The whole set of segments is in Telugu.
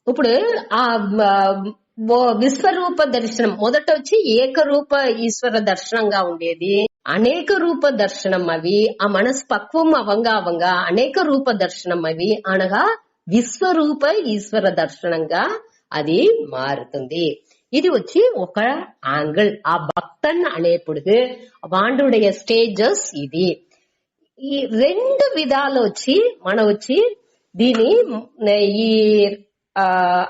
ఇప్పుడు ఆ విశ్వరూప దర్శనం మొదట వచ్చి ఏకరూప ఈశ్వర దర్శనంగా ఉండేది. అనేక రూప దర్శనం అవి ఆ మనసు పక్వం అవంగా అనేక రూప దర్శనం అవి అనగా విశ్వరూప ఈశ్వర దర్శనంగా అది మారుతుంది. ఇది వచ్చి ఒక యాంగిల్. ఆ భక్తన్ అనేప్పుడు వాండుடைய స్టేజెస్ ఇది. ఈ రెండు విధాలు వచ్చి మనం వచ్చి దీని ఈ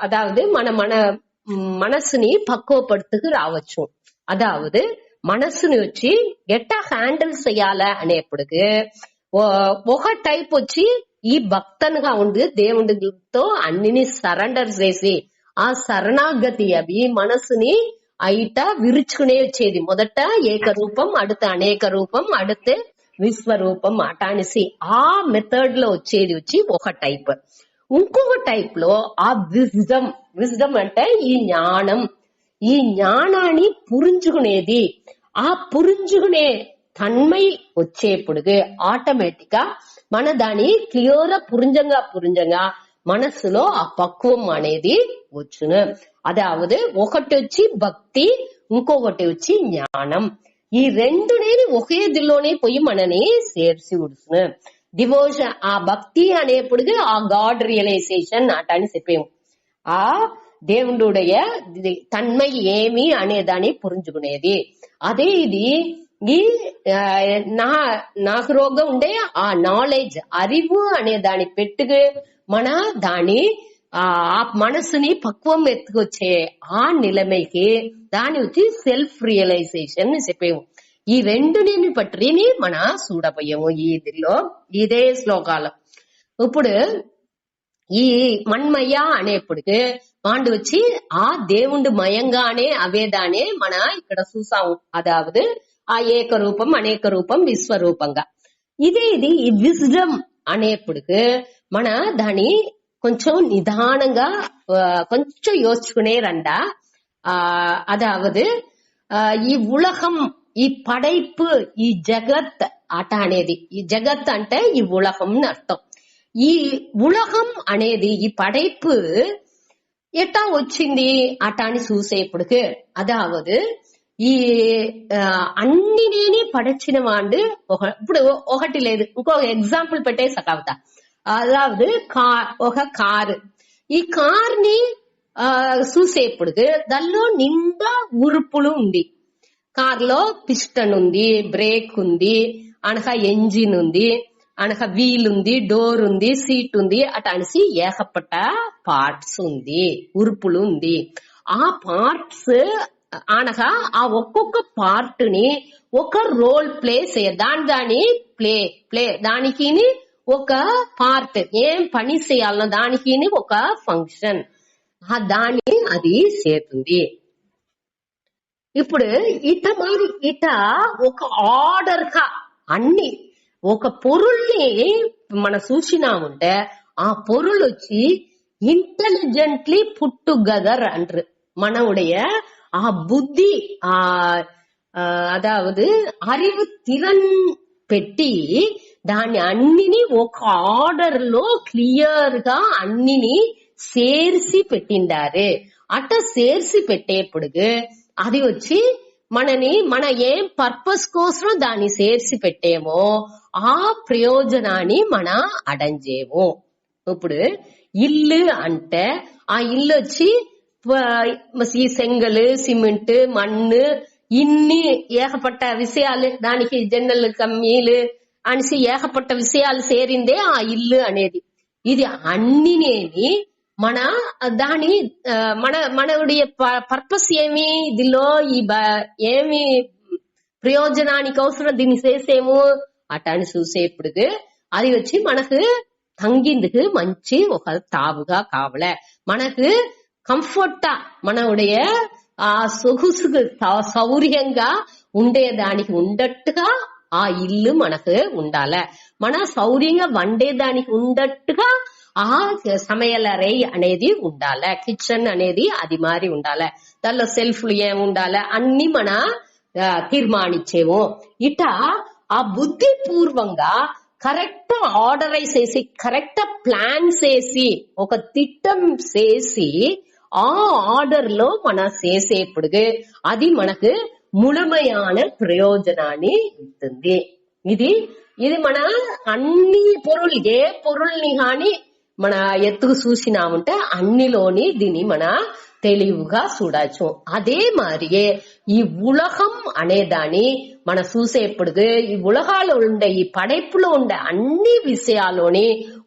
அதாவது మన మనసుని పక్వப்படுத்துக்கு రావచ్చు. అదావదు మనసుని వచ్చి ఎట్టా హ్యాండిల్ చేయాల అనేప్పటికి ఒక టైప్ వచ్చి ఈ భక్తన్గా ఉండి దేవుడితో అన్నిని సరెండర్ చేసి ఆ శరణాగతి అవి మనసుని అయిట విరుచుకునే వచ్చేది. మొదట ఏకరూపం, அடுத்த అనేక రూపం, அடுத்த విశ్వరూపం అటానిసి ఆ మెథడ్ లో వచ్చేది వచ్చి ఒక టైప్. ఇంకొక టైప్ లో ఆ విజ్డమ్ అంటే ఈ జ్ఞానం, ఈ జ్ఞానాన్ని పురించుకునేది. ఆ పురించుకునే తన్మై వచ్చేప్పుడు ఆటోమేటిక్ గా మన దాని క్లియర్ పురింజంగా మనసులో ఆ పక్వం అనేది వచ్చును. అదావదు ఒకటి వచ్చి భక్తి, ఇంకొకటి వచ్చి జ్ఞానం. ఈ రెండునే ఒకే దిల్లోనే పోయి మనని చేర్చి ఉడుచును. డివోషన్ ఆ భక్తి అనేప్పుడు ఆ గాడ్ రియలైజేషన్ అటని చెప్పాము. ఆ దేవుడుடைய తన్మై ఏమి అనేదాన్ని పురించుకునేది. అదే ఇది ఈ నాకు రోగం ఉండే ఆ నాలెడ్జ్ అరివు అనే దాన్ని పెట్టుకు మన దాని ఆ మనసుని పక్వం ఎత్తుకొచ్చే ఆ నిలమైకి దాని వచ్చి సెల్ఫ్ రియలైజేషన్ చెప్పాము. ఈ రెండుని పట్టిని మన చూడపోయాము ఇదిలో ఇదే శ్లోకాలు. ఇప్పుడు ఈ మన్మయ అనేప్పటికి వాండు వచ్చి ఆ దేవుడు మయంగానే అవేదానే మన ఇక్కడ చూసాము. అదావదు ఆ ఏకరూపం, అనేక రూపం, విశ్వరూపంగా. ఇది ఈ విజ్డమ్ అనేప్పటికి మన దాని కొంచెం నిదానంగా కొంచెం యోచుకునే రండ. అదావదు ఈ ఉలహం, ఈ పడైపు, ఈ జగత్ అట అనేది, ఈ జగత్ అంటే ఈ ఉలహం అర్థం. ఈ ఉలహం అనేది ఈ పడైపు ఎట్టా వచ్చింది అట అని చూసేప్పటికి అదావదు ఈ అన్నినేని పడచిన వాడు ఇప్పుడు ఒకటి లేదు. ఇంకొక ఎగ్జాంపుల్ పెట్టేసా కవిత. అదావదు ఒక కారు, ఈ కార్ ని చూసేప్పటికి దానిలో నిండా ఉరుపులు ఉంది. కార్లో పిస్టన్ ఉంది, బ్రేక్ ఉంది, అనగా ఎంజిన్ ఉంది, అనగా వీల్ ఉంది, డోర్ ఉంది, సీట్ ఉంది, అట అనేసి ఏకపట్ట పార్ట్స్ ఉంది, ఉరుపులు ఉంది. ఆ పార్ట్స్ అనగా ఆ ఒక్కొక్క పార్ట్ ని ఒక రోల్ ప్లే దాని ప్లే దానికి ఒక పార్ట్ ఏం పని చేయాలన్న దానికి ఒక ఫంక్షన్ దాన్ని అది చేస్తుంది. ఇప్పుడు ఇట ఒక ఆర్డర్ గా అన్ని ఒక పొరుల్ని మన చూసినామంటే ఆ పొరులు వచ్చి ఇంటెలిజెంట్లీ పుట్ టుగెదర్ అంటారు. మనవుடைய ఆ బుద్ధి అదావదు அறிவு திறன் పెట్టి దాన్ని అన్నిని ఒక ఆర్డర్ లో క్లియర్ గా అన్నిని చేర్చి పెట్టిండారు. అట్ట చేర్చి పెట్టేప్పుడు అది వచ్చి మన ఏం పర్పస్ కోసం దాన్ని చేర్చి పెట్టేమో ఆ ప్రయోజనాన్ని మన అడంజేమో. ఇప్పుడు ఇల్లు అంటే ఆ ఇల్లు వచ్చి ఈ సెంగల్, సిమెంట్, మన్ను ఇన్ని ఏకపట్ట విషయాలు దానికి జన్నలు కమ్మీలు అనేసి ఏకపట్ట విషయాలు చేరిందే ఆ ఇల్లు అనేది. ఇది అన్నినేని మన దాని మనవుடைய పర్పస్ ఏమి, ఇదిలో ఈ ఏమి ప్రయోజనానికి అవసరం దీన్ని చేసేమో అట అని చూసేప్పుడు అది వచ్చి మనకు తంగిందుకు మంచి ఒక తావుగా కావలే, మనకు కంఫర్టా మనవుடைய ఆ సొగుసుకు సౌర్యంగా ఉండేదానికి ఉండట్టుగా ఆ ఇల్లు మనకు ఉండాలి. మన సౌర్యంగా వండేదానికి ఉండట్టుగా ఆ సమయలరై అనేది ఉండాలి, కిచెన్ అనేది అది మారి ఉండాలి, దానిలో సెల్ఫ్లు ఏముండాలి అన్ని మన తీర్మానించేమో. ఇట ఆ బుద్ధి పూర్వంగా కరెక్ట్ ఆర్డరైజ్ చేసి కరెక్ట్ ప్లాన్ చేసి ఒక తిట్టం చేసి ఆ ఆర్డర్ లో మన చేసేప్పుడు అది మనకు ముழுமையான ప్రయోజనాన్ని ఇస్తుంది. ఇది మన అన్ని పొరులు ఏ పొరుల్ని గాని మన ఎత్తుకు చూసినామంటే అన్నిలోని దీన్ని మన తెలివిగా చూడొచ్చు. అదే మారియే ఈ ఉలగం అనేదాన్ని మన చూసేప్పుడు ఈ ఉలగాలో ఉండే ఈ పடைப்புలో ఉండే అన్ని విషయాల్లోని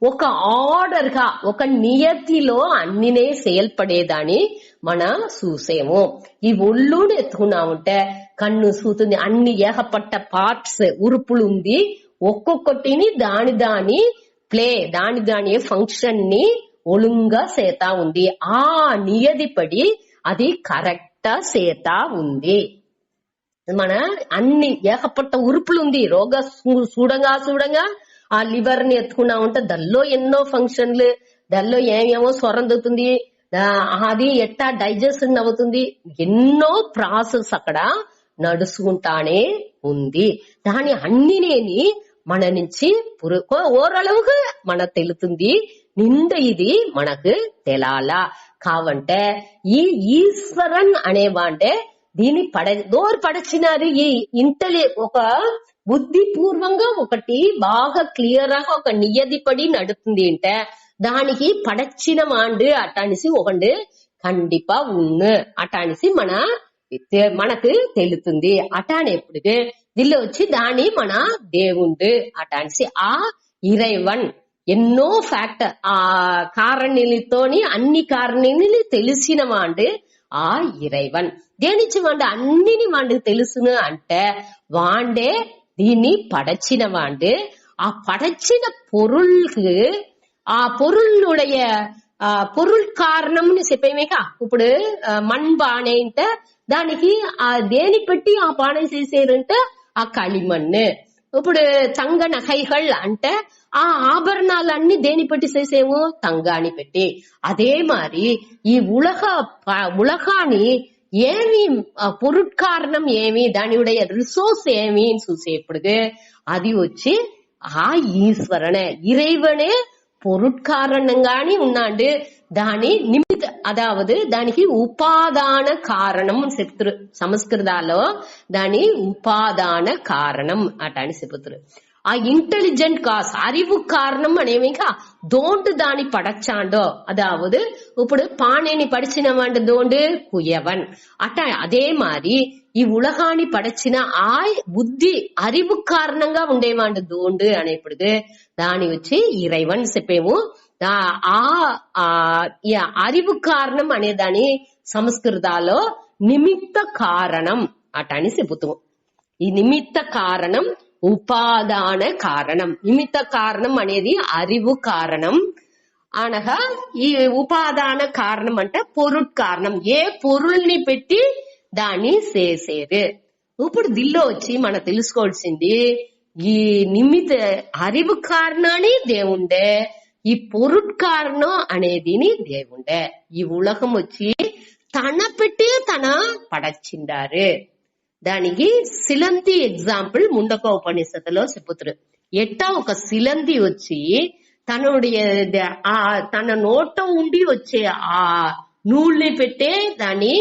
ఒక ఆర్డర్ గా ఒక నియతిలో అన్నినే செயல்பడేదాన్ని మన చూసేము. ఈ ఒళ్ళుని ఎత్తుకున్నామంటే కన్ను చూస్తుంది, అన్ని ఏకపట్ట పార్ట్స్ ఉరుపులు ఉంది, ఒక్కొక్కటిని దాని దాని ఫంక్షన్ ని ఒழுங்கா చేతా ఉంది. ఆ నియతిపడి అది కరెక్ట్ చేతా ఉంది. మన అన్ని ఏకపట్ట ఉరుపులు ఉంది. రోగ చూడంగా ఆ లివర్ ని ఎత్తుకున్నా ఉంటే దానిలో ఎన్నో ఫంక్షన్లు, దానిలో ఏమేమో స్వరందుతుంది, అది ఎట్టా డైజెషన్ అవుతుంది, ఎన్నో ప్రాసెస్ అక్కడ నడుచుకుంటానే ఉంది. దాని అన్నినేని మన నుంచి ఓరளவுగా మన తెలుతుంది. నింద ఇది మనకు తెలాలా కావంటే ఈ ఈశ్వరన్ అనేవాంటే దీన్ని దోరు పడచినారు. ఈ ఒక బుద్ధిపూర్వంగా ఒకటి బాగా క్లియర్ గా ఒక నియతి పడి నడుతుంది అంటే దానికి పడచిన వాండు అటానిసి ఒకటి కండిపా ఉన్ను అటానిసి మనకు తెలుతుంది. అటానేప్పుడు దీనిలో వచ్చి దాని మన దేవుండు అటానిసి ఆ ఇరైవన్ ఎన్నో ఫ్యాక్టర్ ఆ కారణిలతోని అన్ని కారణిని తెలిసిన వాండు ఆ ఇరైవన్. దేనిచ్చి వాండు అన్నిని వాండు తెలుసును అంటే వాండే దీన్ని పడచిన వాండు. ఆ పడచిన పొరుൾക്ക് ఆ పొరుளுடைய పొరుள் కారణంని చెప్పేమేక. ఇప్పుడు మణ్ బాణే అంటే దానికి ఆ దేని పెట్టి ఆ పాனை చేసేదంటే ఆ களிமண்ணு. ఇప్పుడు తంగ నగైகள் అంటే ఆ ఆభరణాలన్నీ దేని పెట్టి చేసేము తంగాని పెట్టి. అదే మరి ఈ ఉలగాని ఏమి పొరుట్కారణం ఏమి దానిuடைய ரிசோர்ஸ் ఏమిன்னு చూసేప్పుడు అది వచ్చి ఆ ఈశ్వరనే ఇறைவனே பொருட்காரணங்கானி ఉన్నాడు. దాని నిమిత్త అదావదు దానికి ఉపాదాన కారణం చెప్తారు సంస్కృతాలో. దాని ఉపాదాన కారణం అటని చెప్తారు. ఆ ఇంటెలిజెంట్ కాస్ அறிவு కారణం అనేవిగా దోండు దాని పడచ్చాండో అదావదు ఇప్పుడు పాణేని పడిచిన వాడు దోండు కుయవన్ అట. అదే మరి ఈ ఉలగాని పడచిన ఆ బుద్ధి அறிவு కారణంగా ఉండేవాడు దోండు అనేప్పుడు దాని వచ్చి ఇరైవన్ చెప్పేము. ఆ அறிவு కారణం అనేదాని సంస్కృతాలో నిమిత్త కారణం అటని చెబుతాము. ఈ నిమిత్త కారణం ఉపాదాన కారణం. నిమిత్త కారణం అనేది அறிவு కారణం అనగా ఈ ఉపాదాన కారణం అంటే పొరుట్కారణం ఏ పొరుల్ని పెట్టి దాన్ని చేసేది. ఇప్పుడు దిల్లో వచ్చి మనం తెలుసుకోవాల్సింది ఈ నిమిత్త அறிவு కారణాన్ని దేవుండే, ఈ పొరుట్కారణం అనేదిని దేవుండే. ఈ ఉలగం వచ్చి తన పెట్టి తన పడచిండారు. దానికి సిలంతి ఎగ్జాంపుల్ ముండక ఉపనిషత్తులో చెప్పుతారు. ఎట్టా ఒక సిలంతి వచ్చి తన నోట ఉండి వచ్చే ఆ నూళ్ళని పెట్టే దాన్ని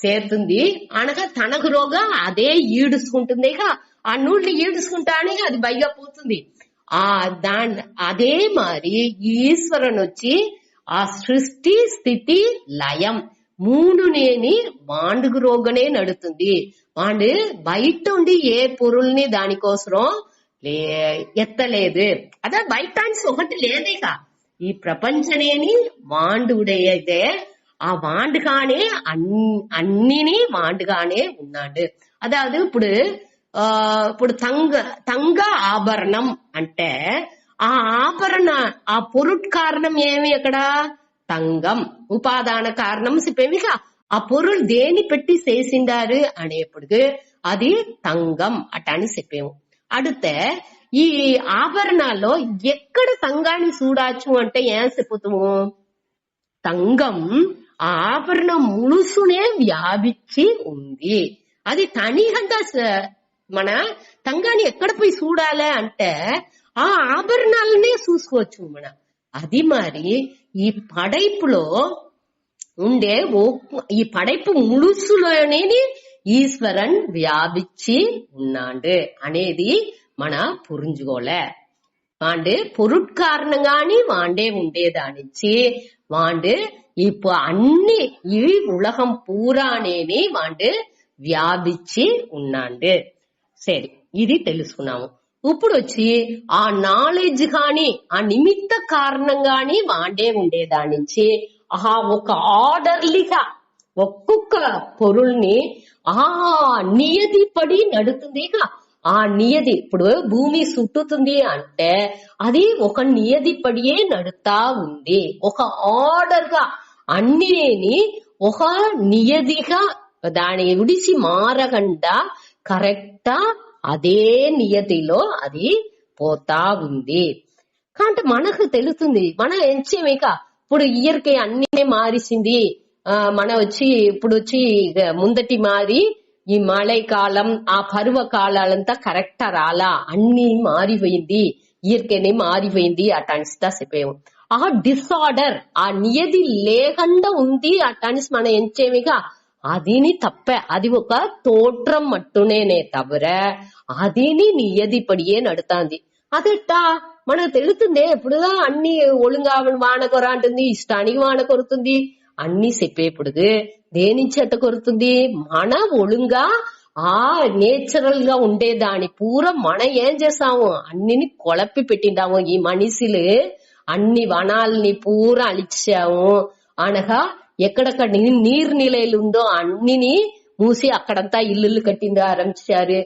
చేరుతుంది అనగా తనకు రోగా అదే ఈడుచుకుంటుంది. ఆ నూళ్ళని ఈడుచుకుంటానే అది బయగా పోతుంది. అదే మరి ఈశ్వరన్ వచ్చి ఆ సృష్టి స్థితి లయం మూడునేని వాండుగు రోగనే నడుతుంది. వాండు బయట ఉండి ఏ పొరుల్ని దానికోసం ఎత్తలేదు. అదే బయట ఒకటి లేదేక ఈ ప్రపంచనేని వాండుడైతే ఆ వాండుగానే అన్నిని వాండుగానే ఉన్నాడు. అదావదు ఇప్పుడు తంగ ఆభరణం అంటే ఆ ఆభరణ ఆ పొరుట్కారణం ఏమి అక్కడ తంగం. ఉపాదాన కారణం చెప్పేమిక ఆ పొరుల్ దేని పెట్టి చేసిండారు అనేప్పుడు అది తంగం అటని చెప్పేము. అడితే ఈ ఆభరణాల్లో ఎక్కడ తంగాన్ని చూడచ్చు అంటే ఏం చెప్పుతాము తంగం ఆభరణం ములుసునే వ్యాపించి ఉంది. అది తనిగంగా మన తంగాన్ని ఎక్కడ పోయి చూడాలి అంటే ఆ ఆభరణాలనే చూసుకోవచ్చు మనం. అది మరి ఈ పడైపులో ఉండే ఈ పடைப்பு ముழுసులోనే ఈశ్వరన్ వ్యాపించి ఉన్నాడు అనేది మన పురించుకోలే. వాండు பொருட்காரணங்கானி வாண்டே ఉండేదానిచ్చి వాండు இப்போ అన్ని ఈ ఉలగం పూరానేని వాండు వ్యాపించి ఉన్నాడు. సరే, ఇది తెలుసుకున్నాము. ఇప్పుడు వచ్చి ఆ నాలెడ్జ్ గాని ఆ నిమిత్త కారణం గాని వాండే ఉండేదానించి ఒక ఆర్డర్లీగా ఒక్కొక్క పొరుల్ని నియతి పడి నడుతుంది. ఆ నియతి ఇప్పుడు భూమి చుట్టుతుంది అంటే అది ఒక నియతి పడియే నడుతా ఉంది. ఒక ఆర్డర్ గా అన్నిని ఒక నియతిగా దాని విడిచి మారకుండా కరెక్టా అదే నియతిలో అది పోతా ఉంది. కాబట్టి మనకు తెలుస్తుంది మనం ఎంచేమిక ఇప్పుడు ఇయర్కి అన్ని మారిసింది. మన వచ్చి ఇప్పుడు వచ్చి ముందటి మారి ఈ మழை కాలం ఆ పర్వ కాలాలంతా కరెక్టా రాలా, అన్ని మారిపోయింది, ఇయర్కేనే మారిపోయింది అటానిస్తా చెప్పేము. ఆ డిసార్డర్ ఆ నియతి లేకుండా ఉంది అటానిస్ మనం ఎంచేమిగా అదిని తప్పే. అది ఒక తోற்றம் మట్టునే తవిర అదిని నియతిపడియే నడుతాంది. అదెట్టా మనకు తెలుస్తుందే. ఇప్పుడుగా అన్ని ఒழுங்கா వాన కొర అంటుంది, ఇష్టానికి వాన కొరుతుంది, అన్ని చెప్పేప్పుడు దేనించి అట్ట కొరుతుంది? మన ఒழுங்கா ఆ నేచురల్ గా ఉండేదాని పూర మనం ఏం చేసాము అన్నిని కొలపి పెట్టిండాము. ఈ మనిషిలు అన్ని వనాల్ని పూరా అలిచాము అనగా ఎక్కడెక్కడ నీర్నిలయలు ఉందో అన్నిని మూసి అక్కడంతా ఇల్లులు కట్టింది ఆరంభించారు.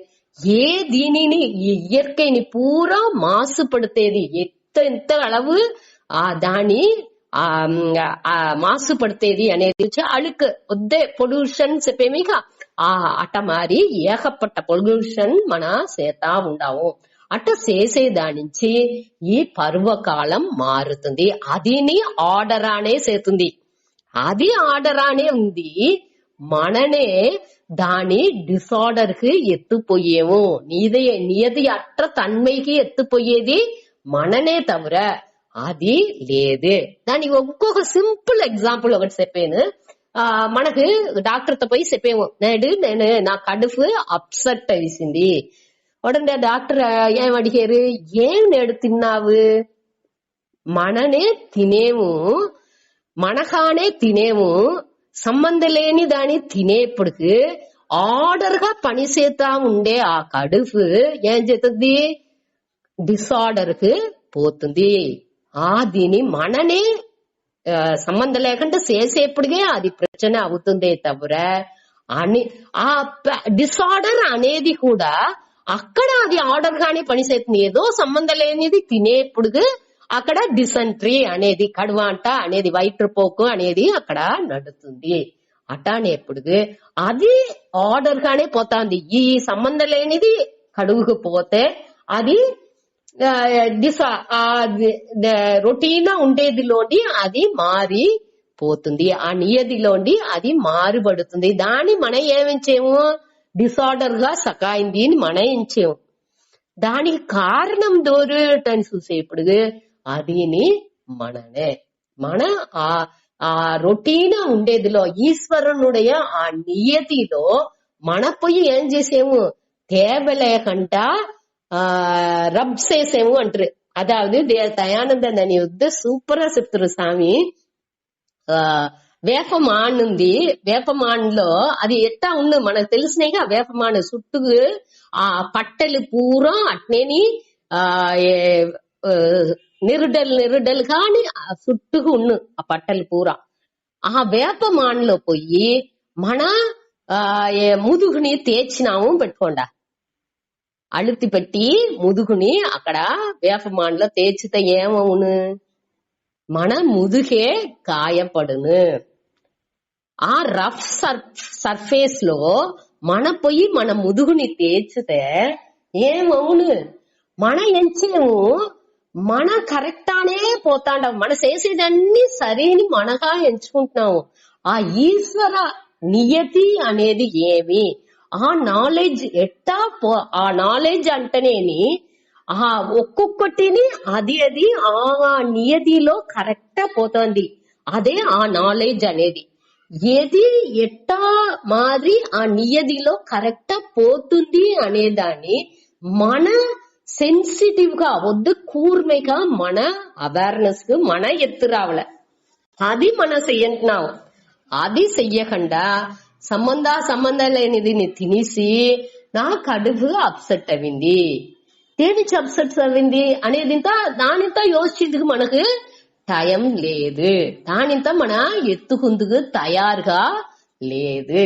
ఏ దీనిని ఈ ఇయற்கைని పూరా మాసుపడితేది ఎంత அளவு దాని మాసుపడితేది అనేది అழுக்கு ఒద్దే పొల్యూషన్ చెప్పేమిక అట్ట మారి ఏకపట్ట పొల్యూషన్ మన చేతా ఉండాము. అట్ట చేసేదానించి ఈ పర్వకాలం మారుతుంది. అదిని ఆర్డర్ అనే చేతుంది. అది ఆర్డర్ అనే ఉంది. మననే దాని డిసార్డర్ కి ఎత్తుపోయేము. నియతి అట్ట తన్మైకి ఎత్తుపోయేది మననే తవిర అది లేదు. దానికి ఒక్కొక్క సింపుల్ ఎగ్జాంపుల్ ఒకటి చెప్పాను. మనకు డాక్టర్ తో పోయి చెప్పేము, నేను నా కడుపు అప్సెట్ అయ్యింది. ఉடனே డాక్టర్ ఏం అడిగారు, ఏం నేడు తిన్నావు? మననే తినేము, మనగానే తినేము, సంబంధం లేని దాన్ని తినేప్పటికి ఆర్డర్ గా పనిచేస్తా ఉండే ఆ కడుపు ఏం చేస్తుంది? డిసార్డర్ కి పోతుంది. దీని మననే సంబంధం లేకుండా చేసేప్పటికే అది ప్రచన అవుతుందే తవిర అని ఆ డిసార్డర్ అనేది కూడా అక్కడ అది ఆర్డర్ గానే పనిచేస్తుంది. ఏదో సంబంధం లేనిది తినేప్పుడు అక్కడ డిసెంట్రీ అనేది, కడువాంట అనేది, వయిట్రుపోకు అనేది అక్కడ నడుతుంది. అటానేప్పుడు అది ఆర్డర్ గానే పోతాంది. ఈ సంబంధం లేనిది కడువుకు పోతే అది రొటీన్ ఉండేదిలోండి అది మారి పోతుంది. ఆ నియతిలోండి అది మారుబడుతుంది. దాన్ని మనం ఏమించేము? డిసార్డర్ గా సకాయింది అని మనం ఎంచేము. దానికి కారణం దోరటని చూసేప్పుడు అదిని మననే మన ఆ రొటీన్ ఉండేదిలో ఈశ్వరునుடைய ఆ నియతిలో మన పోయి ఏం చేసేము? தேவலேகண்டா రబ్ చేసేము అంటారు. అదావదు దయానంద అని యుద్ధ సూపర్ గా చెప్తారు స్వామి. వేపమాన్ ఉంది, వేపమాన్లో అది ఎట్టా ఉంది మనకు తెలిసినాయిగా. వేపమాన్ చుట్టూ ఆ పట్టెలు పూరా అట్నేని నిరుడలు కాని చుట్టూ ఉన్న ఆ పట్టెలు పూరా ఆ వేపమాన్లో పోయి మన ముదుగుని తేచినాము పెట్టుకోండా. అழுத்தி పెట్టి ముదుగుని అక్కడ వేపమాన్లో తేచితే ఏమవును? మన ముదుగే గాయపడును. ఆ రఫ్ సర్ఫేస్ లో మన పోయి మన ముదుగుని తేచితే ఏమవును? మన ఎంచేము మన కరెక్టానే పోతాండం. మన చేసేదన్నీ సరైన మనగా ఎంచుకుంటున్నాము. ఆ ఈశ్వర నియతి అనేది ఏమి? ఆ నాలెడ్జ్ ఎట్టా ఆ నాలెడ్జ్ అంటేనేని ఒక్కొక్కటిని అది ఆ నియతిలో కరెక్టా పోతుంది. అదే ఆ నాలెడ్జ్ అనేది. ఏది ఎట్టా మారి ఆ నియతిలో కరెక్టా పోతుంది అనేదాన్ని మన సెన్సిటివ్ గా వద్దు కూర్మేగా మన అవేర్నెస్ కు మన ఎత్తు రావాల. అది మనం చెయ్యంటున్నాం. అది చెయ్యకుండా సంబంధం లేనిది తినేసి నా కడుపు అప్సెట్ అయింది. దేనికి అప్సెట్ అయింది అనేది దానింత యోచిందుకు మనకు టైం లేదు. దానింత మన ఎత్తుకుందుకు తయారుగా లేదు.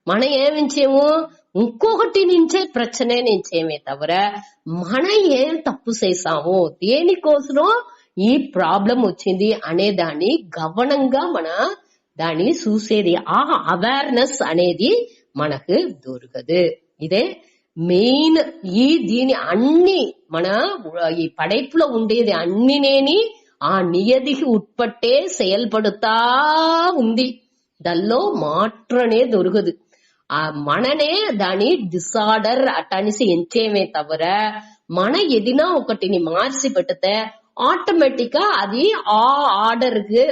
మనం ఏమించేము ఇంకొకటి నుంచే ప్రశ్నే నుంచేమే తవర మనం ఏం తప్పు చేసాము, దేనికోసమో ఈ ప్రాబ్లం వచ్చింది అనే దాన్ని గమనంగా మన దాన్ని చూసేది. ఆ అవేర్నెస్ అనేది మనకు దొరకదు. ఇదే మెయిన్. దీని అన్ని మన ఈ పடைப்புలో ఉండేది అన్నినేని ఆ నియతికి ఉట్పట్టే செயல்படுతా ఉంది. దానిలో మాత్రమే దొరకదు. ఆ మననే దాని డిసార్డర్ అటనిసి ఎంచేమే తవర మన ఏదినా ఒకటిని మార్చి పెడితే ఆటోమేటిక్ గా అది ఆ ఆర్డర్ కు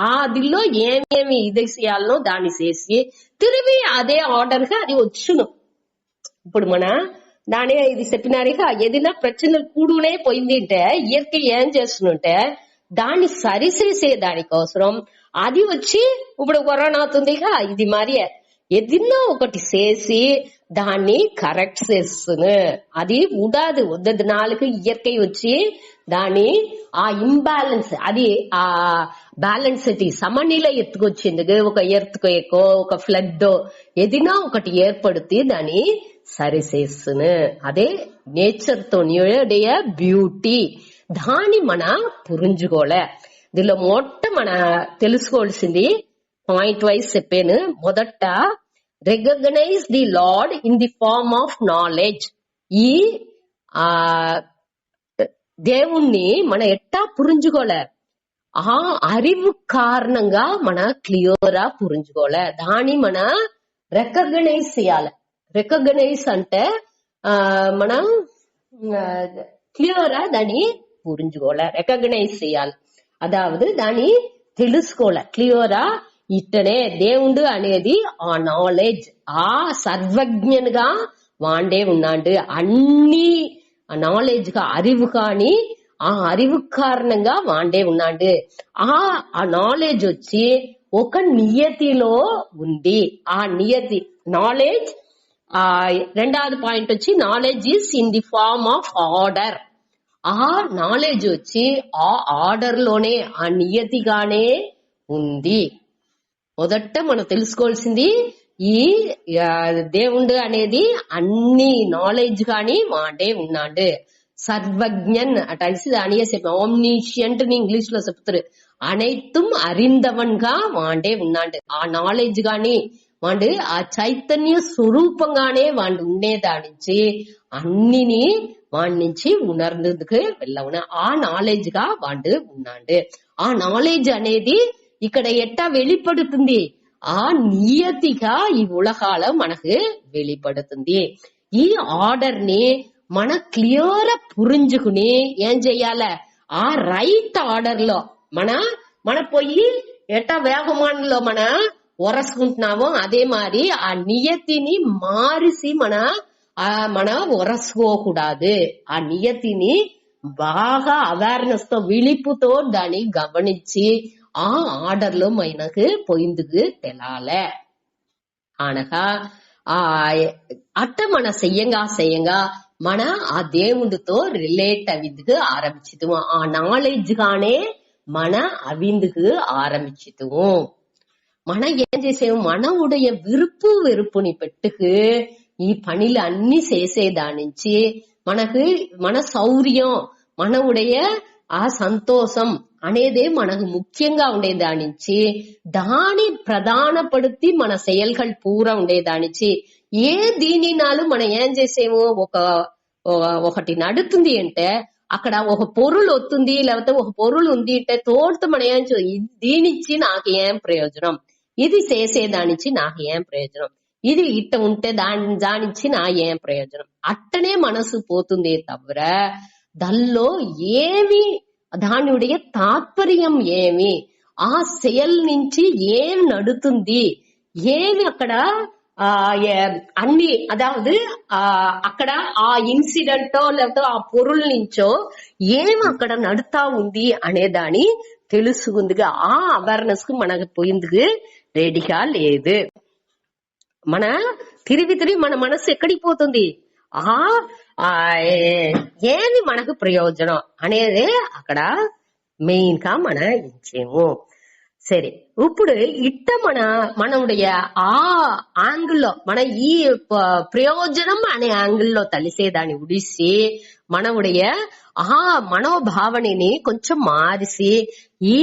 అదిలో ఏమేమి ఇది చేయాలనో దాన్ని చేసి తిరిగి అదే ఆర్డర్ గా అది వచ్చును. ఇప్పుడు మన దాని ఇది చెప్పినారుగా ఏదైనా ప్రశ్నలు కూడునే పోయింది అంటే ఇయర్కి ఏం చేస్తుంటే దాన్ని సరిచేసే దానికోసం అది వచ్చి ఇప్పుడు కరోనా అవుతుందిగా ఇది మరి ఏదైనా ఒకటి చేసి దాన్ని కరెక్ట్ చేస్తును. అది ఉడాదు వద్దది నాలుగు ఇయర్కై వచ్చి దాని ఆ ఇంబ్యాలెన్స్ అది ఆ బ్యాలెన్స్ సమనిల ఎత్తుకొచ్చింది. ఒక ఎర్త్క్వేకో ఒక ఫ్లడ్ ఏదైనా ఒకటి ఏర్పడితే దాన్ని సరిచేస్తును. అదే నేచర్ తో బ్యూటీ. దాన్ని మన పురించుకోలే. దీనిలో మన తెలుసుకోవాల్సింది పాయింట్ వైజ్ చెప్పాను. మొదట recognise the lord in the form of knowledge. ఈ దేవుణ్ణి మన ఎట్టా పురించుకోలే, ఆ అరివు కారణంగా మన క్లియరా పురించుకోలే. దాన్ని మన రికగ్నైజ్ చేయాలి. రికగ్నైజ్ అంటే మనం క్లియరా దాన్ని పురించుకోలే, రికగ్నైజ్ చేయాలి. అదావదు దాన్ని తెలుసుకోలే క్లియరా. ఇట్టనే దేవుడు అనేది ఆ నాలెడ్జ్ ఆ సర్వజ్ఞనుగా వాండే ఉన్నాడు. అన్ని నాలెడ్జ్ గా అరివు కాని ఆ అరివు కారణంగా వాండే ఉన్నాడు. ఆ నాలెడ్జ్ వచ్చి ఒక నియతిలో ఉంది. ఆ నియతి నాలెడ్జ్ రెండవది పాయింట్ వచ్చి knowledge is in the form of order. ఆ నాలెడ్జ్ వచ్చి ఆ ఆర్డర్ లోనే ఆ నియతిగానే ఉంది. మొదట మనం తెలుసుకోవాల్సింది ఈ దేవుడు అనేది అన్ని నాలెడ్జ్ గాని వాడే ఉన్నాడు. సర్వజ్ఞన్ అటలిసి దానియే చెప్పి ఆమ్నిషియంట్ ని ఇంగ్లీష్ లో చెప్తారు. అనైతుం అరిందవన్ గా వాడే ఉన్నాడు. ఆ నాలెడ్జ్ గాని వాడు ఆ చైతన్య స్వరూపంగానే వాడు ఉండేదానించి అన్నిని వాడి నుంచి ఉణర్ందుకు వెళ్ళవున ఆ నాలెడ్జ్ గా వాడు ఉన్నాడు. ఆ నాలెడ్జ్ అనేది ఇక్కడ ఎట్టా வெளிப்படுతుంది, ఆ నియతిగా ఈ ఉలగాల మనకు வெளிப்படுతుంది. ఈ ఆర్డర్ ని మన క్లియర్ పురించుకుని ఏం చెయ్యాల, ఆ రైట్ ఆర్డర్ లో మన పోయి ఎట్టా వేగమానంలో మన ఒరసుకుంటున్నామో అదే మరి ఆ నియతిని మారిసి మన ఒరసుకోకూడదు. ఆ నియతిని బాగా అవేర్నెస్ తో విழிపుతో దాన్ని గమనించి ఆ ఆర్డర్ లో మనకు పోయిందుకు తెలాలే. అనగా అట్ట మన చెయ్యంగా మన ఆ దేవుడితో రిలేట్ అవిందుకు ఆరంభించదు. ఆ నాలెడ్జ్ గానే మన అవిందుకు ఆరంభించదు. మన ఏం చేసేము, మన ఉடைய విరుపు వెరుపుని పెట్టుకు ఈ పనిలు అన్ని చేసేదానించి మనకు మన సౌర్యం మన ఉடைய ఆ సంతోషం అనేదే మనకు ముఖ్యంగా ఉండేదానించి దాని ప్రధానపడుతి మన செயல்கள் పూరా ఉండేదానించి ఏ దీనినాలు మనం ఏం చేసేము, ఒకటి నడుతుంది అంటే అక్కడ ఒక పొరులు వస్తుంది లేకపోతే ఒక పొరులు ఉంది అంటే తోడుతో మనం ఏం దీనిచ్చి నాకు ఏం ప్రయోజనం, ఇది చేసేదానిచ్చి నాకు ఏం ప్రయోజనం, ఇది ఇట్ట ఉంటే దానిచ్చి నా ఏం ప్రయోజనం, అట్టనే మనసు పోతుంది తవ్వర దానిలో ఏమి దానిuடைய తాత్పర్యం ఏమి, ఆ సెల్ నుంచి ఏం నడుతుంది, ఏమి అక్కడ అన్ని అదావదు అక్కడ ఆ ఇన్సిడెంటో లేకపోతే ఆ పొరుల నుంచో ఏం అక్కడ నడుతా ఉంది అనేదాని తెలుసుకుందిగా ఆ అవేర్నెస్ కు మనకు పోయిందుకు రెడీగా లేదు. మన తిరిగి మన మనసు ఎక్కడికి పోతుంది, ఏది మనకు ప్రయోజనం అనేది అక్కడ మెయిన్ గా మన ఇచ్చేము. సరే, ఇప్పుడు ఇట్ట మనముடைய ఆ యాంగిల్లో మన ఈ ప్రయోజనం అనే యాంగిల్లో తలిసేదాన్ని ఉడిసి మనముடைய ఆ మనోభావనని కొంచెం మారిసి ఈ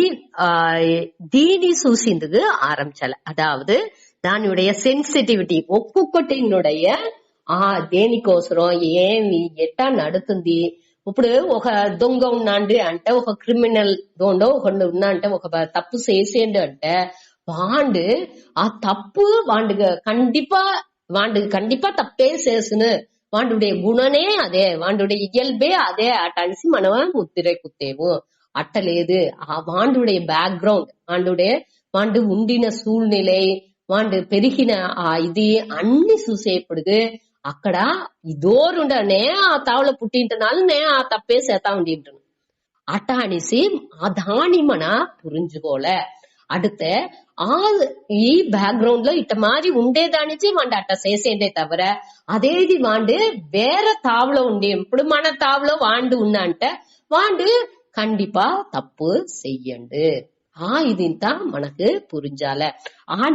దీని చూసిందుకు ఆరంభించాలి. అదావదు దానిuடைய సెన్సిటివిటీ ఒక్కొక్కటినుடைய దేనికోసరం ఏమి ఎట్టా నడుతుంది. ఇప్పుడు ఒక దొంగ ఉన్నాండి అంటే, ఒక క్రిమినల్ దోండో ఒకడు ఉన్నా అంటే, ఒక తప్పు చేసేండు అంటే వాండు ఆ తప్పు వాండుగా கண்டிப்பா தப்பே சேசுன்னு வாண்டுடைய குணனே அதே, வாண்டுடைய இயல்பே அதே அட்டனிசி మనం ముద్రే కుత్తేము. అట్టలేదు వాండుடைய బ్యాక్గ్రౌండ్ వాండు ఉండిన సూழ்நிலை వాండు పెరిగిన ఇది అన్ని చూసేప్పుడు అక్కడ ఇదోరుండనే ఆ తావులో పుట్టింటనాలనే ఆ తప్పే చేతా ఉండింటాను అట్ట అనేసి దాని మన పురించుకోలే. அடுத்து ఈ బ్యాక్గ్రౌండ్ లో ఇట్ట మారి ఉండేదానిచి వాండు అట్ట చేసేండే తవర అదేది వాండు వేరే తావులో ఉండే ఇప్పుడు మన తావులో వాండు ఉన్నా అంటే వాండు கண்டிப்பா தப்பு செய்யண்டு. ఇదింతా మనకు పురించాలే.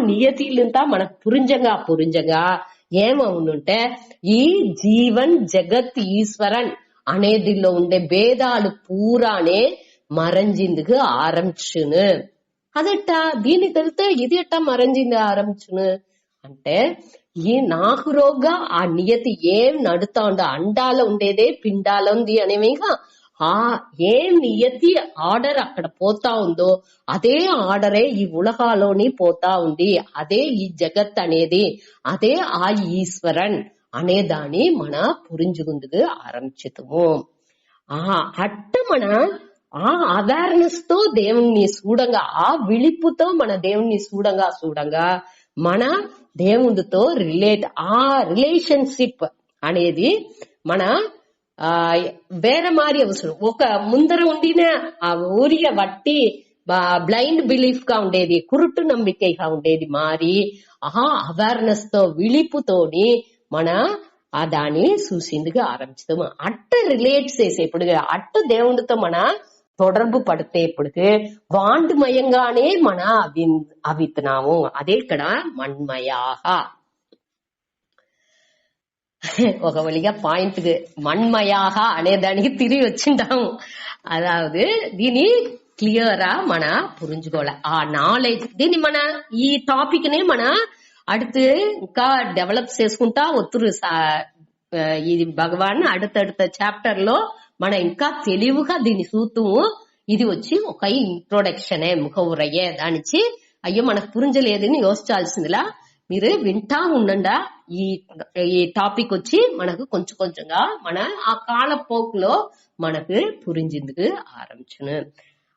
నియతిలంతా మనకు పురింజంగా ఏమవునుంటే ఈ జీవన్ జగత్ ఈశ్వరన్ అనేదిలో ఉండే భేదాలు పూరానే మరంజిందుకు ఆరంభించును. అదెట్ట దీన్ని తెలితే ఇది ఎట్టా మరంజింది ఆరంభించును అంటే, ఈ నాకురోగా ఆ నియతి ఏం నడుతా ఉండ అండాలో ఉండేదే పిండాలో ఉంది అనేవిగా ఏం నియతి ఆర్డర్ అక్కడ పోతా ఉందో అదే ఆర్డరే ఈ ఉలగాలోని పోతా ఉంది. అదే ఈ జగత్ అనేది, అదే ఆ ఈశ్వరన్ అనేదాన్ని మన పురించుకుందుకు ఆరంభించుతాము. అట్ట మన అవేర్నెస్ తో దేవుణ్ణి చూడంగా, విళిపుతో మన దేవుణ్ణి చూడంగా మన దేవుడితో రిలేషన్షిప్ అనేది మన వేరే మారి అవసరం. ఒక ముందర ఉండిన ఊరియ వట్టి బ్లైండ్ బిలీఫ్ గా ఉండేది, కురుటు నమ్మికగా ఉండేది మారి అవేర్నెస్ తో విళిపుతోని మన దాన్ని చూసిందుగా ఆరంభిస్తాము. అట్ట రిలేట్ చేసేప్పుడు అట్ట దేవుడితో మన தொடர்பு పడితేప్పుడు వాండుమయంగానే మన అవిత్తున్నాము. అదే ఇక్కడ మన్మయాగా ఒక వழிగా పాయింట్ మన్మయాగా అనే దానికి తిరిగి వచ్చింటాము. అదావదు దీని క్లియరా మన పురించుకోవాలి. ఆ నాలెడ్జ్ దీన్ని మన ఈ టాపిక్ ని మన அடுத்து ఇంకా డెవలప్ చేసుకుంటా ఒత్తురు. ఇది భగవాన్ அடுத்த చాప్టర్ లో మన ఇంకా తెలివిగా దీన్ని చూస్తాము. ఇది వచ్చి ఒక ఇంట్రొడక్షనే, ముఖవురయ్యే. దానిచ్చి అయ్యో మనకు పురించలేదని యోచించాల్సిందిలా మీరు వింటా ఉండండా. ఈ టాపిక్ వచ్చి మనకు కొంచెం కొంచెంగా మన ఆ కాలపోకులో మనకు పురించేందుకు ఆరంభించును.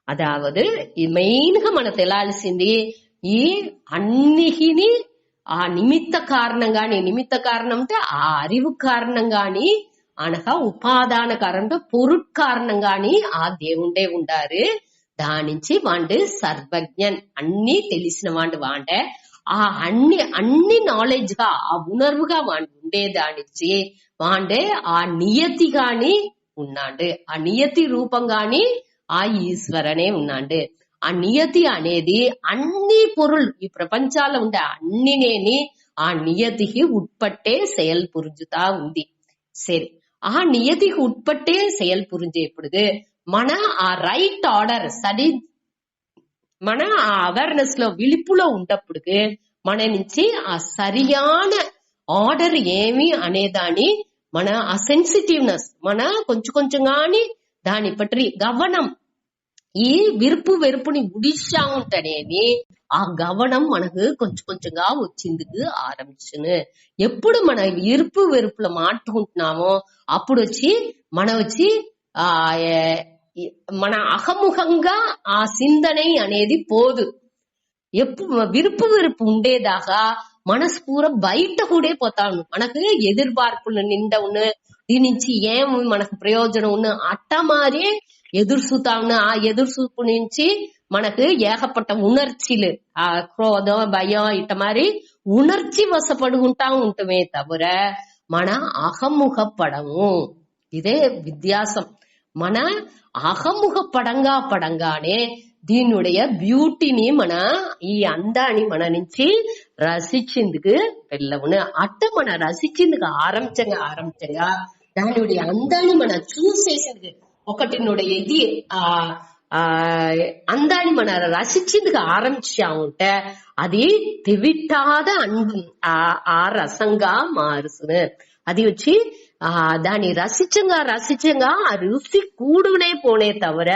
అదావదు ఈ మెయిన్ గా మనకు తెలాల్సింది ఈ అన్నిటిని ఆ నిమిత్త కారణం అంటే ఆ అరివు కారణంగాని అనగా ఉపాదాన కారణంతో పొరుట్కారణంగాని ఆ దేవుండే ఉండారు. దానించి వాండు సర్వజ్ఞన్ అన్ని తెలిసిన వాండే ఆ అన్ని నాలెడ్జ్ గా ఆ ఉణర్వుగా వాండు ఉండేదానిచ్చి వాండే ఆ నియతి గాని ఉన్నాడు. ఆ నియతి రూపంగాని ఆ ఈశ్వరనే ఉన్నాడు. ఆ నియతి అనేది అన్ని పొరులు ఈ ప్రపంచాల్లో ఉండే అన్నినేని ఆ నియతికి ఉట్పట్టే செயல் పురుజుతా ఉంది. సరే, ఆ నియతికి ఉట్పట్టే செயல் పురుజేప్పుడు మన ఆ రైట్ ఆర్డర్ సరి మన ఆ అవేర్నెస్ లో విలుపులో ఉన్నప్పుడు మన నుంచి ఆ సరియాన ఆర్డర్ ఏమి అనేదాన్ని మన ఆ సెన్సిటివ్నెస్ మన కొంచెంగాని దాని పట్టి గవనం ఈ విరుపు వెరుపుని ఉడిశా ఉంటనేది ఆ గవనం మనకు కొంచెంగా వచ్చిందుకు ఆరంభించును. ఎప్పుడు మన ఇరుపు వెరుపులో మాట్లాడుకుంటున్నామో అప్పుడు వచ్చి మన అహముఖంగా ఆ సిందனை అనేది పోదు. విరుపు ఉండేదాకా మనసు పూర బయట కూడా పోతాను. మనకు ఎదుర్పార్పులు నిండా ఉన్న దీని నుంచి ఏం మనకు ప్రయోజనం ఉన్న అట్ట మారి ఎదురు చూతా ఉన్న ఆ ఎదురు చూపు నుంచి మనకు ఏకపట్ట ఉணர்ச்சிలు ఆ క్రోధం భయం ఇట్ట మారి ఉணர்ச்சி వశపడుకుంటా ఉంటమే తవిர మన అహముఖపడము. ఇదే వ్యత్యాసం. మన అహముఖపడంగానే దీనుடைய బ్యూటీని మన ఈ అందాన్ని మన నుంచి రసించేందుకు వెళ్ళవును. అట్ట మన రసించేందుకు ఆరంభించగా దానిடைய అందాన్ని మన చూసేసేందుకు ఒకటినుடைய ఇది అందాన్ని మన రసించేందుకు ఆరంభించా ఉంటే అది తెవిట్టాద ఆ రసంగా మారుసును. అది వచ్చి దాని రసించంగా ఆ రుచి కూడునే పోనే తవిர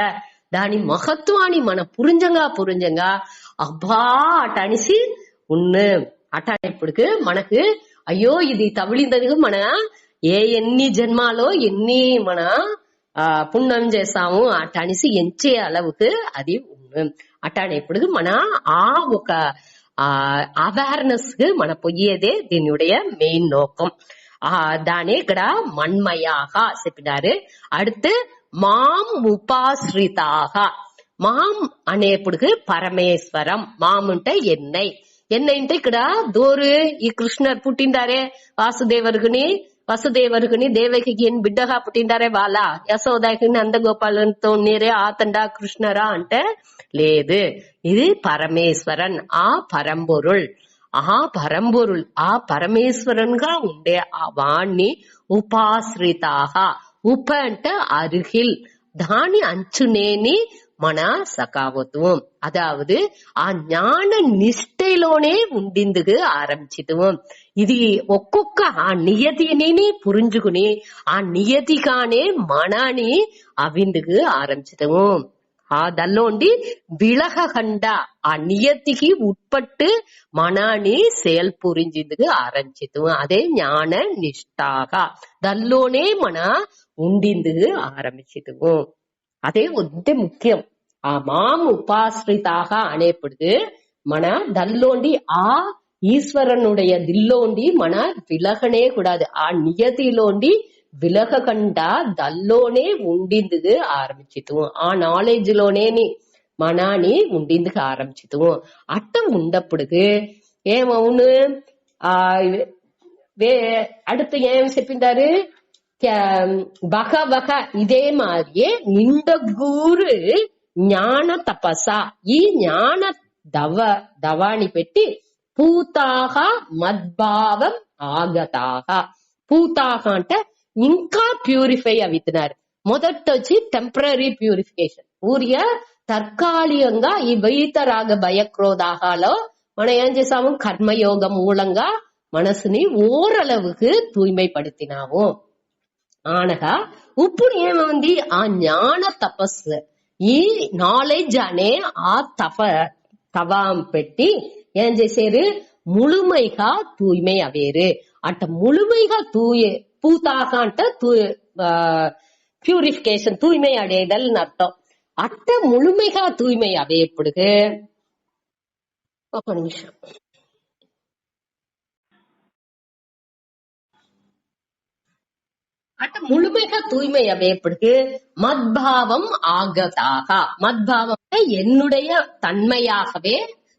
దాని మహత్వాన్ని మన పురింజంగా అబ్బా అట అనిసి ఉన్ను. అట అనేప్పటికి మనకు అయ్యో ఇది తమిళిందది మన ఎన్ని జన్మాలో ఎన్ని మన పుణ్యం చేసాము అట అనిసి ఎంచే అలవుకు అది ఉన్ను. అట అనేప్పటికి మన ఆ ఒక అవేర్నెస్ మన పొయ్యేదే దీనియుடைய మెయిన్ నోக்கம். దాని ఇక్కడ మన్మయాగా చెప్పినారు. அடுத்து మాం ఉపాశ్రితాహ. మాం అనేప్పుడు పరమేశ్వరం. మాం అంటే ఎన్నై అంటే ఇక్కడ దోరు ఈ కృష్ణర్ పుట్టిందారే వసుదేవరుకుని దేవకి ఎన్ బిడ్డగా పుట్టిందారే వాళ్ళ యశోదాకి నందగోపాలంతో నీరే ఆతండా కృష్ణరా అంటే లేదు. ఇది పరమేశ్వరన్ ఆ పరంపొరుள். ఆ పరమేశ్వరన్గా ఉండే ఆ వాణ్ణి ఉపాశ్రితాహ. ఉప అంటే అருகில், దాని అంచునేని మన సఖావత్వం. అదావదు ఆ జ్ఞాన నిష్టలోనే ఉండిందుకు ఆరంభించటం. ఇది ఒక్కొక్క ఆ నియతిని పురించుకుని ఆ నియతిగానే మనని అవిందుకు ఆరంభించటము. దానిలోండి విలహకండ ఆ నియతికి ఉట్పట్టు మనాన్ని செயல் புரிஞ்சிందుకు ఆరంభించటం. అదే జ్ఞాన నిష్ఠాగా దానిలోనే మన ఉండిందుకు ఆరంభించటము. అదే వద్ద ముఖ్యం. ఆ మాం ఉపాశ్రితాக అనేప్పుడు మన దానిలోండి ఆ ఈశ్వరనుடைய దిల్లోండి మన విలగనే కూడాదు. ఆ నియతిలోండి విలగకుండా దల్లోనే ఉండిందుకు ఆరంభించటం. ఆ నాలెడ్జ్ లోనే మనాని ఉండిందుకు ఆరంభించటం. అట్ట ఉండప్పుడు ఏమవును அடுத்து ఏం చెప్పిందారు బక ఇదే మారియే నిండగూరు జ్ఞాన తపస. ఈ జ్ఞాన దవాని పెట్టి పూతాహ మద్భావం ఆగతాహ. పూతాహ అంటే ఇంకా ప్యూరిఫై అవుతున్నారు. మొదట వచ్చి టెంపరీ ప్యూరిఫికేషన్. ఊరియ తర్కాలికంగా ఈ వైతరాగ భయక్రోధాహాలో మనం ఏం చేసాము, కర్మయోగం మూలంగా మనసుని ఓరளவுக்கு తూய்மைப்படுத்திనాము. అనగా ఇప్పుడు ఏమైంది, ఆ జ్ఞాన తపస్సు ఈ నాలెడ్జ్ అనే ఆ తవం పెట్టి ఏం చేశారు, ముழுமைగా தூய்மை అవేరు. అంట ముழுமைగా పూతాక అంటే ప్యూరిఫికేషన్ தூய்மை అడేదల్ అర్థం. అట్ట ముழுமைగా தூய்மை అవేప్పుడు ఒక నిమిషం அட்ட முழுமைగా தூய்மை அவையப்படுக்கு மத்பாவம் ஆகதாக. மத்பாவம் என்னுடைய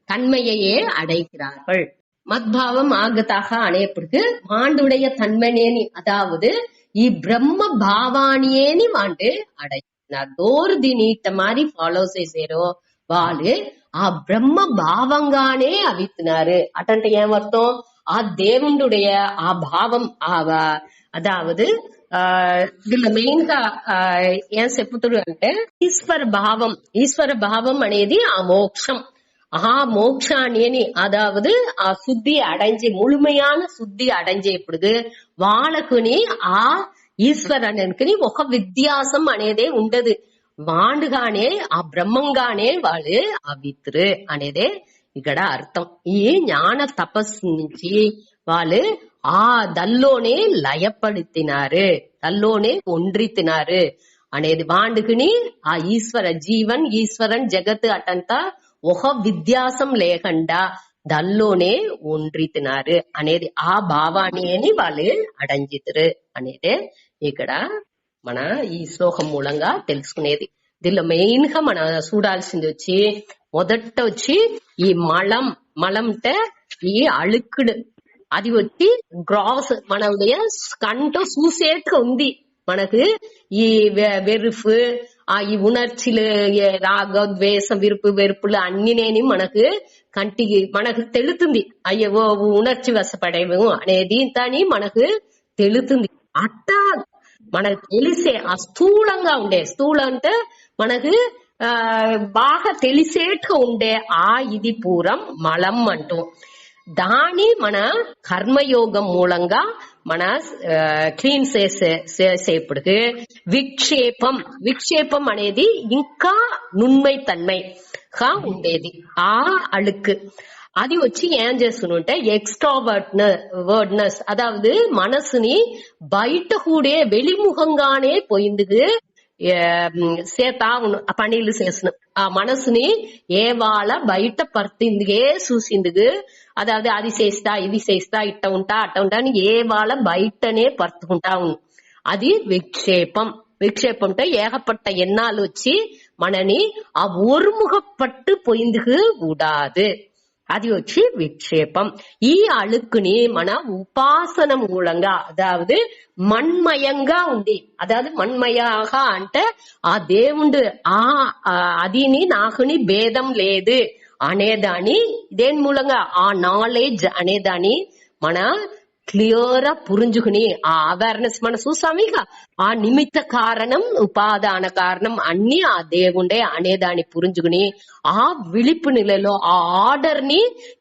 தன்மையையே அடைகிறார்கள். மத்பாவம் ஆகதாக அடையப்படுக்கு மாண்டுடைய தன்மையேனி, அதாவது ఈ బ్రహ్మ భావానియేని వాండు అడగినారు. దోరు దీని ఇట్ట మారి ఫాలో చేసారో వాళ్ళు ఆ బ్రహ్మ భావంగానే అవితున్నారు. అటంటే ఏమర్థం, ఆ దేవుడుடைய ఆ భావం అదావదు దీనిలో మెయిన్ గా ఏం చెప్పుతుడు అంటే ఈశ్వర భావం అనేది ఆ మోక్షం. ఆ మోక్షాన్ని అదావదు ఆ శుద్ధి అடைஞ்சு ముழுமையான శుద్ధి అடைஞ்சేప్పుడు వాళ్ళకుని ఆ ఈశ్వరానికి ఒక వ్యత్యాసం అనేదే ఉండదు. వాండుగానే ఆ బ్రహ్మంగానే వాళ్ళు అవిత్రు అనేదే ఇక్కడ అర్థం. ఈ జ్ఞాన తపస్సు నుంచి వాళ్ళు ఆ దల్లోనే లయపడుతున్నారు, దల్లోనే ఒండ్రితున్నారు. అనేది వాండుకుని ఆ ఈశ్వర జీవన్ ఈశ్వరన్ జగత్ అటంత ఒక వ్యత్యాసం లేకుండా దల్లోనే ఉండ్రితున్నారు అనేది ఆ భావాన్ని వాళ్ళు అడంజితురు అనేది ఇక్కడ మన ఈ శ్లోకం మూలంగా తెలుసుకునేది. దీనిలో మెయిన్ గా మనం చూడాల్సింది వచ్చి మొదట వచ్చి ఈ మలం అంటే ఈ అழுக்குడు అది వచ్చి గ్రాస్ మన కంటో చూసేట్టుగా ఉంది మనకు ఈ వెరుపు ఈ ఉణర్చిలు రాగ ద్వేషం విరుపు వెరుపులు అన్నినేని మనకు కంటికి మనకు తెలుతుంది. అయ్యో ఉణర్చి వశపడేమో అనేది దాని మనకు తెలుతుంది. అట్టా మనకు తెలిసే ఆ స్థూలంగా ఉండే స్థూలం అంటే మనకు బాగా తెలిసేట్టుగా ఉండే ఇది పూరం మలం అంటూ దాని మన కర్మయోగం మూలంగా మన క్లీన్ చేసేప్పుడు విక్షేపం అనేది ఇంకా నున్మై తన్మైగా ఉండేది ఆ అழுக்கு. అది వచ్చి ఏం చేస్తున్నంటే ఎక్స్ట్రావర్డ్నెస్ అదావదు మనసుని బయట కూడే வெளிமுகంగానే పోయిందుకు సేతా పనిలు చేసిన ఆ మనసుని ఏవాళ బయట పడుతుందిగే చూసిందుకు అదావదు అది చేస్తా ఇది చేస్తా ఇట్ట ఉంటా అట్ట ఉంటా అని ఏవాళ బయటనే పడుతుంటా అది విక్షేపం. విక్షేపం అంటే ఏகப்பட்ட ఎన్నాళ్ళు వచ్చి మనని ఆ ఒరుముగப்பட்டு పోయిందుకు కూడాదు అది వచ్చి విక్షేపం. ఈ అழுக்குని మన ఉపాసన మూలంగా అదావదు మన్మయంగా ఉంది అదావదు మన్మయాగా అంటే ఆ దేవుడు అదిని నాకుని భేదం లేదు అనేదాని దేని మూలంగా ఆ నాలెడ్జ్ అనేదాని మన క్లియర్ పురుంజుకుని ఆ అవేర్నెస్ మనం చూసాము. ఇక ఆ నిమిత్త కారణం ఉపాదాన కారణం అన్ని ఆ దేవుండే అనేదాన్ని పురుంజుకుని ఆ విழிப்பு నిలలో ఆ ఆర్డర్ ని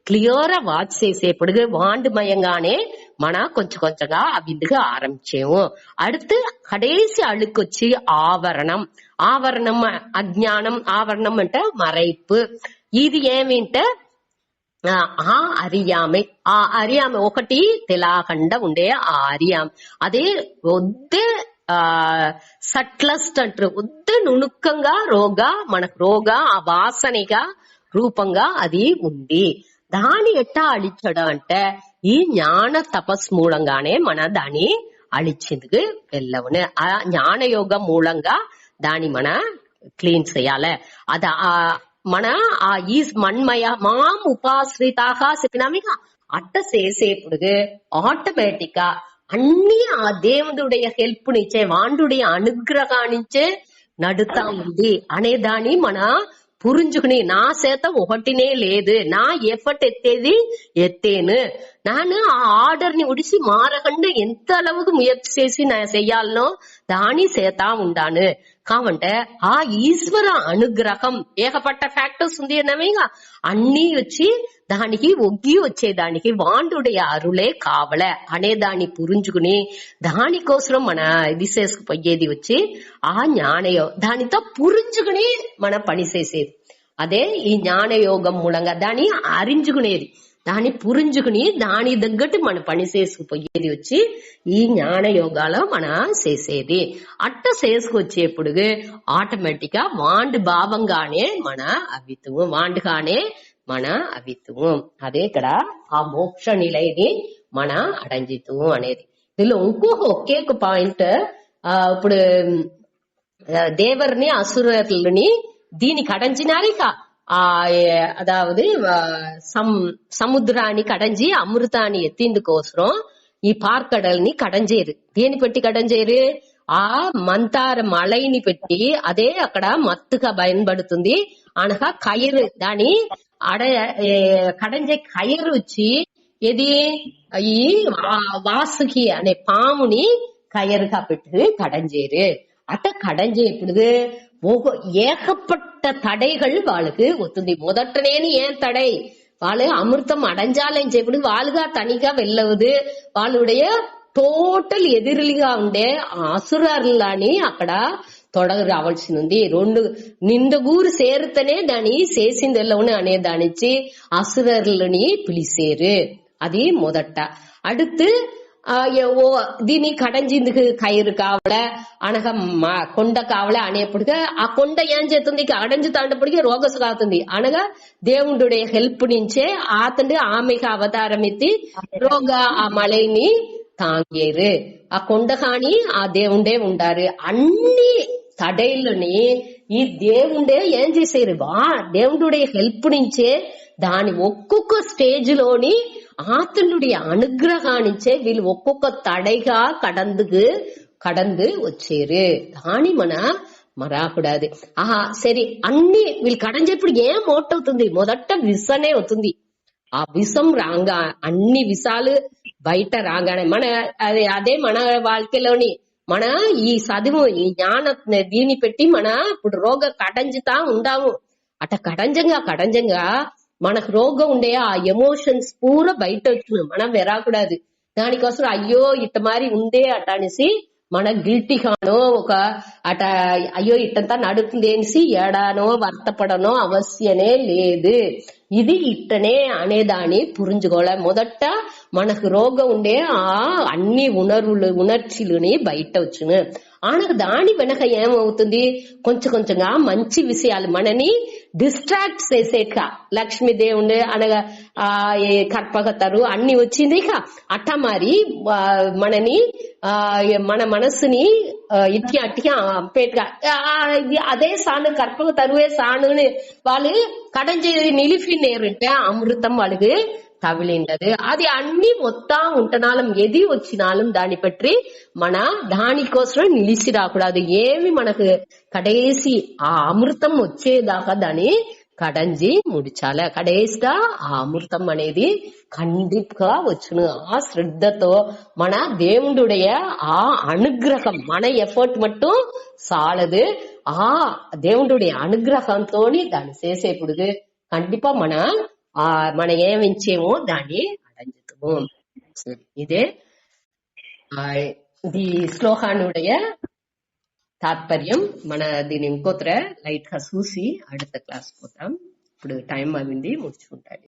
క్లియర్ వాచ్ చేసేప్పుడు వాండుమయంగానే మన కొంచెంగా ఆ విధంగా ఆరంభించేము. அடுத்து கடைசி அழுக்கு వచ్చి ఆవరణం అజ్ఞానం. ఆవరణం అంటే మరైపు. ఇది ఏమింటే ఆ అరియామె ఒకటి తెలాకండ ఉండే ఆ అరియాం అదే వద్దే సట్లస్ట్ అంటారు వద్దే నుణుక్కంగా మనకు రోగా ఆ వాసనగా రూపంగా అది ఉంది. దాని ఎట్టా అழிచడం అంటే ఈ జ్ఞాన తపస్ మూలంగానే మన దాన్ని అழிచిందుకు వెళ్ళవును. ఆ జ్ఞాన యోగం మూలంగా దాన్ని మన క్లీన్ చేయాలి. అది మన ఆ ఈ మన్మయ మాం ఉపాశ్రితాగా చెప్పినామిక అట్ట చేసేప్పుడు ఆటోమేటిక్ గా అన్ని ఆ దేవుడుடைய హెల్ప్ నిచ్చే వాండుடைய అనుగ్రహానించే నడుతా ఉంది అనేదాన్ని మన పురుంజుకుని నా శాతం ఒకటినే లేదు నా ఎఫర్ట్ ఎత్తేను నాను ఆ ఆర్డర్ ని ఉడిసి మారకుండా ఎంత அளவுக்கு ముయற்சி చేసి నా చెయ్యాలనో దాని చేతా ఉండాను. కావంటే ఆ ఈశ్వర అనుగ్రహం ఏకపట్ట ఫ్యాక్టర్స్ ఉంది అన్నమేగా అన్ని వచ్చి దానికి ఒగ్గి వచ్చేదానికి వాండుடைய అరులే కావలే అనేదాన్ని పురుంజుకుని దానికోసం మన ఇది చేసుకుపోయేది వచ్చి ఆ జ్ఞానయో దానితో పురుంజుకుని మన పని చేసేది అదే ఈ జ్ఞానయోగం మూలంగా దాన్ని అరించుకునేది దాన్ని పురుంజుకుని దాని తగ్గట్టు మన పని చేసుకుపోయేది వచ్చి ఈ జ్ఞాన యోగాలో మన చేసేది. అట్ట చేసుకొచ్చేప్పుడు ఆటోమేటిక్ గా వాండు భావంగానే మన అవితువు వాండుగానే మన అవితువు అదే ఇక్కడ ఆ మోక్ష నిలయని మన అడంజితువు అనేది. దీనిలో ఒకే ఒక పాయింట్ ఇప్పుడు దేవర్ని అసురులని దీనికి అడంచినారిక அதாவது సముద్రాన్ని కడంజి అమృతాన్ని ఎత్తిందుకోసం ఈ పార్కడల్ని కడంజేరు. దేని పెట్టి కడంజేరు ఆ మంతార మలైని పెట్టి అదే అక్కడ మత్తుగా బయనబడుతుంది అనగా కయిరు దాని కడంజే కయిరు వచ్చి ఇది ఈ వాసుకి అనే పాముని కయరుగా పెట్టి కడంజేరు. అట్ట కడంజేప్పుడు ஏகப்பட்ட தடைகள் వాళ్ళకి వస్తుంది. మొదటనేని ఏం తడై వాళ్ళు అమృతం అడంజాలని చెప్పి వాళ్ళుగా తనిగా వెళ్ళవదు వాళ్ళుடைய టోటల్ ఎదురుగా ఉండే అసురాలని అక్కడ తొడగ రావాల్సి ఉంది. రెండు నిండుగూరు సేరుతనే దాన్ని చేసింది వెళ్ళవని అనే దానిచ్చి అసురర్లని పిలిచేరు. అది మొదట. அடுத்து దీని కడంజిందుకు కైరు కావల అనగా కొండ కావల అనేప్పటికీ ఆ కొండ ఏం చేస్తుంది కడంజు తాండప్పటికీ రోగసు కాతుంది అనగా దేవుడే హెల్ప్ నుంచే ఆతండు ఆమెకు అవతారం ఎత్తి రోగ ఆ మழைని తాంగేరు ఆ కొండ కాని ఆ దేవుడే ఉండారు అన్ని తడైళ్ళని ఈ దేవుడే ఏం చేసేరు దేవుడే హెల్ప్ నుంచే దాని ఒక్కొక్క స్టేజ్ లోని ஆத்தனுடைய அனுகிரகாணிச்சே வீళ్ళు ఒక్కొక్క తడైగా కడందు వచ్చేరు దాని మరాకూడదు. సరే అన్ని వీళ్ళు కడంచేప్పుడు ఏం మోటవుతుంది మొదట విసనే అవుతుంది. ఆ విషం రాగా అన్ని విషాలు బయట రాగానే అదే మన వాళ్ళలోని మన ఈ చదువు ఈ జ్ఞాన దీని పెట్టి ఇప్పుడు రోగ కడంజుతా ఉండాము అట కడంజంగా మనకు రోగం ఉండే ఆ ఎమోషన్స్ పూరా బయట వచ్చు మనం వెరాకూడదు. దానికోసం అయ్యో ఇట్ట మారి ఉందే అట అనేసి మన గిల్టీ గానో అట అయ్యో ఇట్టంతా నడుతుంది అనేసి ఏడానో వర్తపడనో అవశ్యనే లేదు. ఇది ఇట్టనే అనేదాన్ని పురించుకోలే. మొదట మనకు రోగం ఉండే ఆ అన్ని ఉణర్చిలుని బయట వచ్చును. ఆనకు దాని వెనక ఏమవుతుంది కొంచెంగా మంచి విషయాలు మనని డిస్ట్రాక్ట్ చేసేక లక్ష్మీదేవుడు అనగా కర్పగతరు అన్ని వచ్చింది అట్ట మరి మనని మన మనస్సుని ఇట్టి అట్టిగా పేటగా అదే సాను కర్పగ తరువే సాను వాళ్ళు కడంజి నిలిపి నేరుంటే అమృతం వాళ్ళకి తవిలిండదు. అది అన్ని మొత్తం ఉంటనాలం ఎది వచ్చినాలం దాన్ని పట్టి దానికోసం నిలిచి రాకూడదు. ఏమి మనకు కడేసి ఆ అమృతం వచ్చేదాకా దాన్ని కడంజి ముడిచాల. కడేసిగా ఆ అమృతం అనేది ఖండితంగా వచ్చును. ఆ శ్రద్ధతో మన దేవుడుடைய ఆ అనుగ్రహం మన ఎఫర్ట్ మట్టు చాలదు. ఆ దేవుడుடைய అనుగ్రహంతో దాన్ని చేసేప్పుడు కండిపా మన ఏమించేమో దాన్ని అడంజుతాము. ఇదే ఇది శ్లోకానుடைய తాత్పర్యం. దీని ఇంకోతర లైట్ గా చూసి அடுத்த క్లాస్ పోతాం. ఇప్పుడు టైం అయింది, ముడుచుకుంటాను.